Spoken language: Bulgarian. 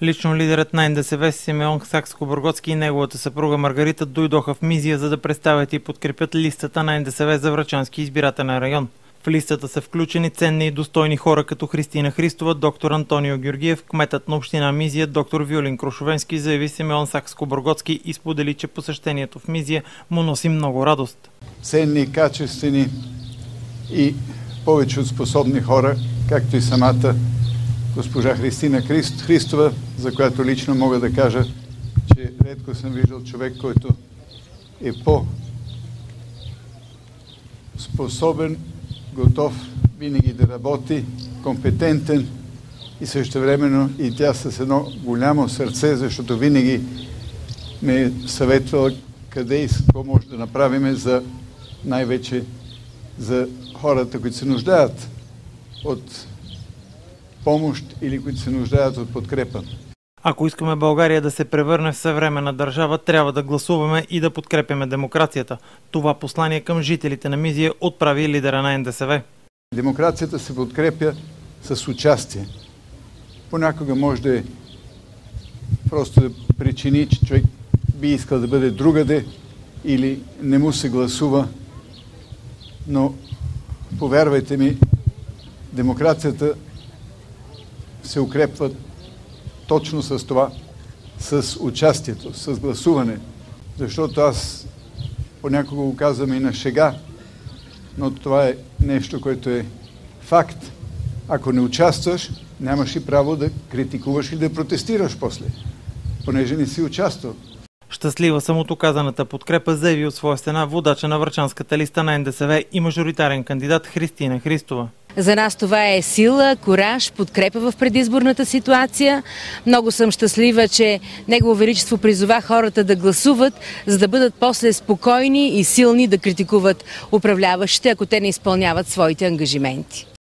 Лично лидерът на НДСВ Симеон Сакскобургготски и неговата съпруга Маргарита дойдоха в Мизия, за да представят и подкрепят листата на НДСВ за Врачански избирателен район. В листата са включени ценни и достойни хора като Христина Христова, доктор Антонио Георгиев, кметът на община Мизия, доктор Виолин Крушовенски, заяви Симеон Сакскобургготски и сподели, че посещението в Мизия му носи много радост. Ценни, качествени и повече от способни хора, както и самата госпожа Христина Христова, за която лично мога да кажа, че редко съм виждал човек, който е по-способен, готов винаги да работи, компетентен и същевременно и тя с едно голямо сърце, защото винаги ме е съветвала къде и какво може да направим за най-вече за хората, които се нуждаят от помощ или които се нуждаят от подкрепа. Ако искаме България да се превърне в съвременна държава, трябва да гласуваме и да подкрепяме демокрацията. Това послание към жителите на Мизия отправи лидера на НДСВ. Демокрацията се подкрепя с участие. Понякога може да е просто да причини, че човек би искал да бъде другаде или не му се гласува, но повярвайте ми, демокрацията се укрепва точно с това, с участието, с гласуване. Защото аз понякога го казвам и на шега, но това е нещо, което е факт. Ако не участваш, нямаш и право да критикуваш и да протестираш после, понеже не си участвал. Щастлива съм от оказаната подкрепа, заяви от своя страна водача на Врачанската листа на НДСВ и мажоритарен кандидат Христина Христова. За нас това е сила, кураж, подкрепа в предизборната ситуация. Много съм щастлива, че Негово Величество призова хората да гласуват, за да бъдат после спокойни и силни да критикуват управляващите, ако те не изпълняват своите ангажименти.